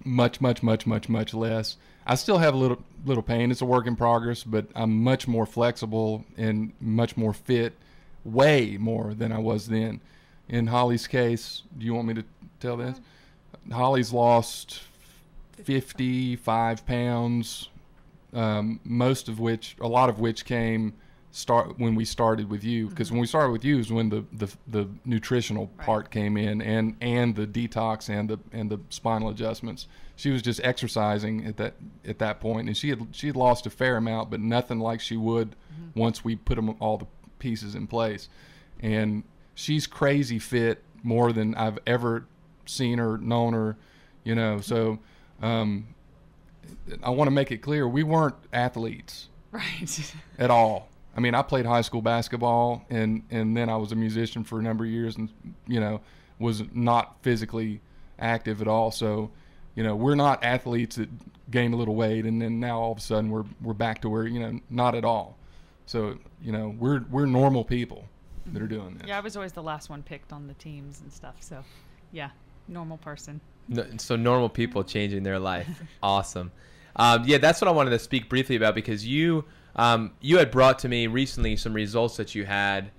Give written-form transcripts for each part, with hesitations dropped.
much less. I still have a little pain. It's a work in progress, but I'm much more flexible and much more fit, way more than I was then. In Holly's case, do you want me to tell this? Holly's lost 55 pounds, a lot of which came when we started with you, because when we started with you is when the nutritional part came in, and the detox and the spinal adjustments. She was just exercising at that point, and she had lost a fair amount, but nothing like she would once we put all the pieces in place. And she's crazy fit, more than I've ever seen her, known her, so I want to make it clear, we weren't athletes at all. I mean, I played high school basketball, and then I was a musician for a number of years, and was not physically active at all. So we're not athletes that gained a little weight and then now all of a sudden we're back to where not at all. So we're normal people that are doing this. Yeah, I was always the last one picked on the teams and stuff, so yeah, normal person. So normal people changing their life. Awesome. Yeah, that's what I wanted to speak briefly about, because you had brought to me recently some results that you had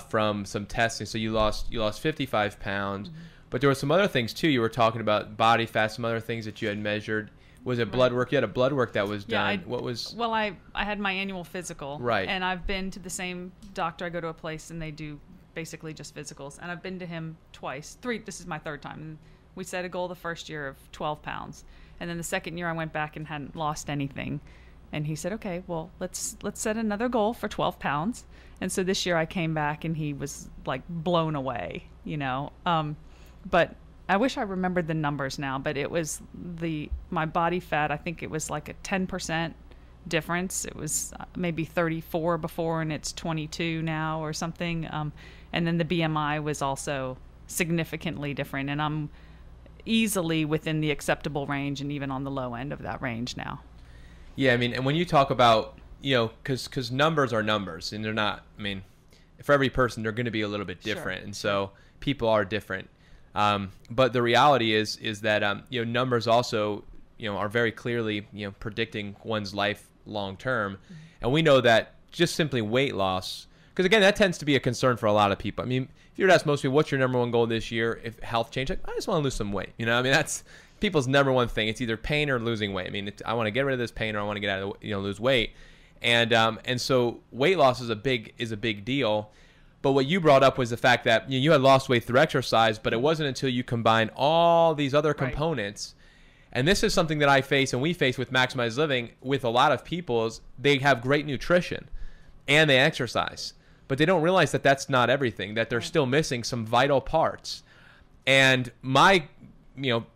from some testing. So you lost 55 pounds, but there were some other things too. You were talking about body fat, some other things that you had measured. Was it blood work? You had a blood work that was done. What was? Well, I had my annual physical. Right. And I've been to the same doctor. I go to a place and they do basically just physicals. And I've been to him twice. This is my third time. And we set a goal the first year of 12 pounds. And then the second year I went back and hadn't lost anything. And he said, okay, well, let's set another goal for 12 pounds. And so this year I came back and he was like blown away, but I wish I remembered the numbers now, but it was my body fat, I think it was like a 10% difference. It was maybe 34 before and it's 22 now or something. And then the BMI was also significantly different, and I'm easily within the acceptable range and even on the low end of that range now. Yeah, I mean, and when you talk about, because numbers are numbers, and they're not, I mean, for every person, they're going to be a little bit different. Sure. And so people are different. But the reality is that, numbers also, are very clearly, predicting one's life long term. And we know that just simply weight loss, because again, that tends to be a concern for a lot of people. I mean, if you were to ask most people, what's your number one goal this year? If health change, like, I just want to lose some weight. I mean, that's people's number one thing. It's either pain or losing weight. I mean, I want to get rid of this pain, or I want to get out of lose weight. And so weight loss is a big deal. But what you brought up was the fact that you had lost weight through exercise, but it wasn't until you combine all these other components. And this is something that I face and we face with Maximized Living with a lot of people, is they have great nutrition and they exercise, but they don't realize that that's not everything, that they're still missing some vital parts. And my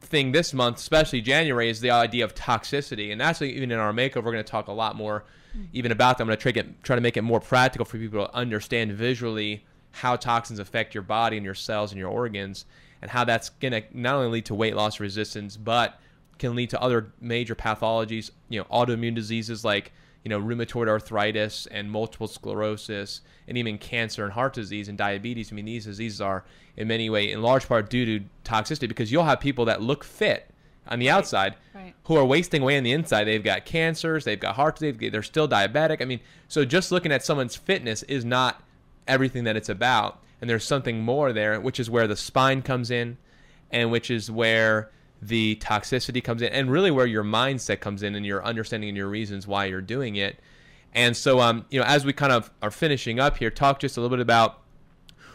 thing this month, especially January, is the idea of toxicity. And actually, even in our makeover, we're going to talk a lot more even about that. I'm going to try to make it more practical for people to understand visually how toxins affect your body and your cells and your organs, and how that's going to not only lead to weight loss resistance, but can lead to other major pathologies, autoimmune diseases like, rheumatoid arthritis and multiple sclerosis, and even cancer and heart disease and diabetes. I mean, these diseases are in many ways, in large part, due to toxicity, because you'll have people that look fit on the outside who are wasting away on the inside. They've got cancers, they've got heart disease, they're still diabetic. I mean, so just looking at someone's fitness is not everything that it's about. And there's something more there, which is where the spine comes in, and which is where the toxicity comes in, and really where your mindset comes in and your understanding and your reasons why you're doing it. And so, as we kind of are finishing up here, talk just a little bit about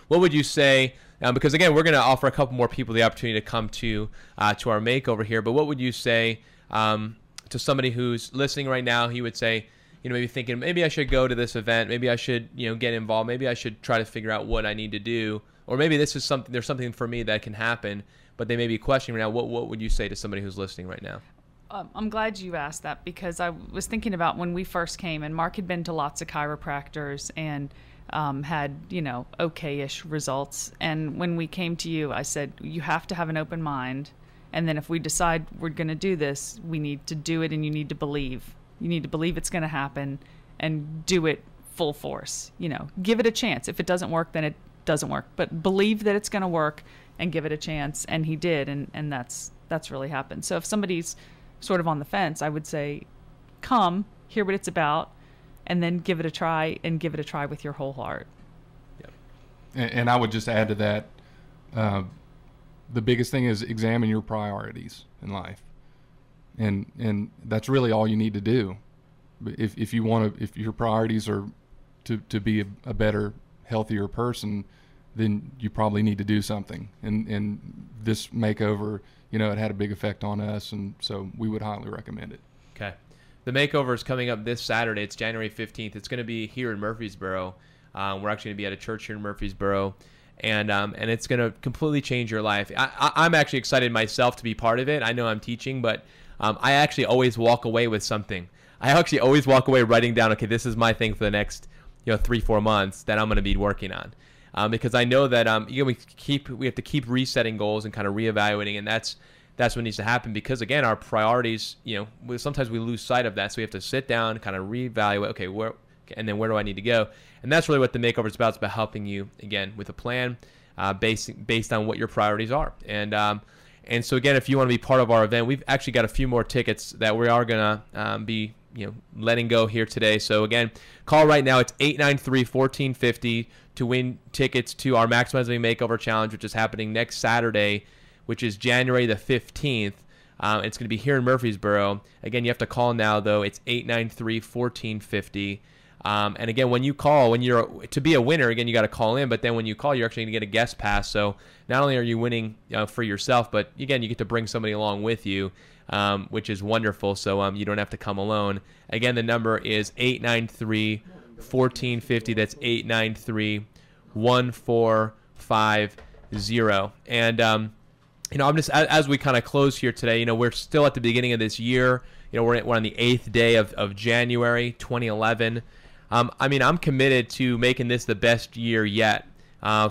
what would you say, because again, we're going to offer a couple more people the opportunity to come to our makeover here, but what would you say to somebody who's listening right now? He would say, maybe thinking, maybe I should go to this event, maybe I should, get involved, maybe I should try to figure out what I need to do, or maybe this is something, there's something for me that can happen, but they may be questioning right now. What would you say to somebody who's listening right now? I'm glad you asked that, because I was thinking about when we first came, and Mark had been to lots of chiropractors and had, okay-ish results. And when we came to you, I said, you have to have an open mind. And then if we decide we're going to do this, we need to do it, and you need to believe. You need to believe it's going to happen and do it full force. Give it a chance. If it doesn't work, then it doesn't work. But believe that it's going to work and give it a chance. And he did. And that's that's really happened. So if somebody's sort of on the fence, I would say, come, hear what it's about, and then give it a try, and give it a try with your whole heart. Yep. And I would just add to that, the biggest thing is examine your priorities in life. And that's really all you need to do. If you want to, if your priorities are to be a better, healthier person, then you probably need to do something. And this makeover, you know, it had a big effect on us, and so we would highly recommend it. Okay. The makeover is coming up this Saturday. It's January 15th. It's going to be here in Murfreesboro. We're actually going to be at a church here in Murfreesboro, and it's going to completely change your life. I'm actually excited myself to be part of it. I know I'm teaching, but I actually always walk away with something. I actually always walk away writing down, okay, this is my thing for the next 3-4 months that I'm going to be working on. Because I know that we have to keep resetting goals and kind of reevaluating, and that's what needs to happen. Because again, our priorities, sometimes we lose sight of that, so we have to sit down, kind of reevaluate. Okay, where do I need to go? And that's really what the makeover is about. It's about helping you again with a plan, based on what your priorities are. And so again, if you want to be part of our event, we've actually got a few more tickets that we are gonna be letting go here today. So again, call right now. It's 893-1450 to win tickets to our Maximize Living Makeover Challenge, which is happening next Saturday, which is January the 15th. It's going to be here in Murfreesboro. Again, you have to call now, though. It's 893-1450. And again, when you call, to be a winner, again, you got to call in. But then when you call, you're actually going to get a guest pass. So not only are you winning for yourself, but again, you get to bring somebody along with you, which is wonderful. So you don't have to come alone. Again, the number is 893-1450. That's 893-1450. And I'm just, as we kind of close here today, we're still at the beginning of this year. We're on the 8th day of January 2011. I'm committed to making this the best year yet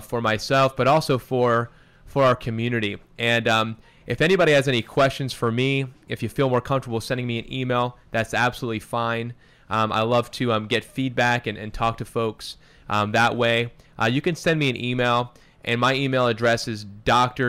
for myself, but also for our community. And if anybody has any questions for me, if you feel more comfortable sending me an email, that's absolutely fine. I love to get feedback and talk to folks that way. You can send me an email, and my email address is Dr.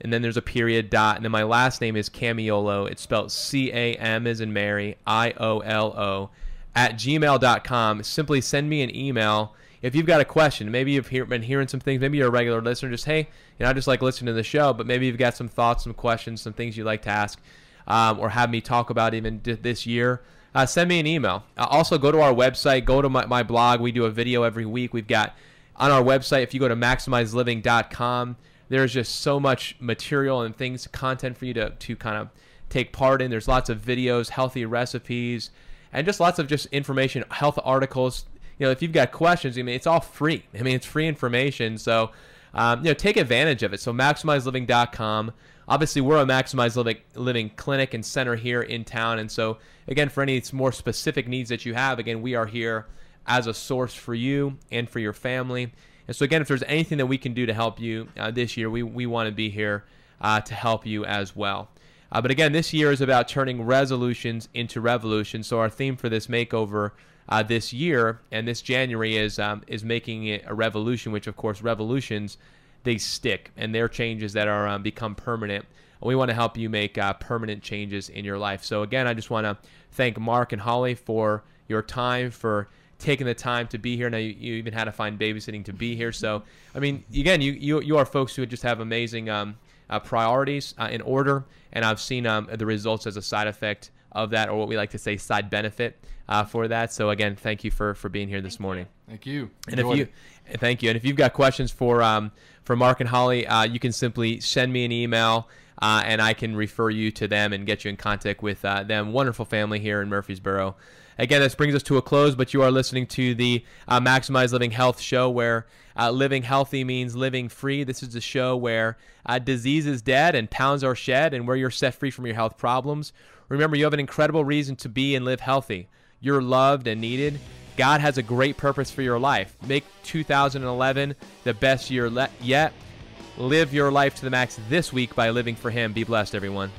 and then there's a period, dot, and then my last name is Camiolo. It's spelled C-A-M as in Mary, I-O-L-O, @gmail.com. Simply send me an email if you've got a question. Maybe you've been hearing some things. Maybe you're a regular listener. Just, hey, I just like listening to the show, but maybe you've got some thoughts, some questions, some things you'd like to ask or have me talk about even this year. Send me an email. Also, go to our website. Go to my blog. We do a video every week. We've got on our website, if you go to maximizeliving.com, there's just so much material and things, content for you to kind of take part in. There's lots of videos, healthy recipes, and just lots of just information, health articles. If you've got questions, it's all free. It's free information. So, take advantage of it. So maximizeliving.com. Obviously, we're a Maximize Living clinic and center here in town. And so, again, for any more specific needs that you have, again, we are here as a source for you and for your family. And so, again, if there's anything that we can do to help you this year, we want to be here to help you as well. But, again, this year is about turning resolutions into revolutions. So our theme for this makeover this year and this January is making it a revolution, which, of course, revolutions, they stick, and they're changes that are become permanent. And we want to help you make permanent changes in your life. So, again, I just want to thank Mark and Holly for your time, for taking the time to be here. Now you even had to find babysitting to be here. So, again, you are folks who just have amazing priorities in order, and I've seen the results as a side effect of that, or what we like to say side benefit for that. So, again, thank you for being here this morning. Thank you. Thank you. And if you've got questions for Mark and Holly, you can simply send me an email, and I can refer you to them and get you in contact with them. Wonderful family here in Murfreesboro. Again, this brings us to a close, but you are listening to the Maximize Living Health show, where living healthy means living free. This is the show where disease is dead and pounds are shed, and where you're set free from your health problems. Remember, you have an incredible reason to be and live healthy. You're loved and needed. God has a great purpose for your life. Make 2011 the best year yet. Live your life to the max this week by living for Him. Be blessed, everyone.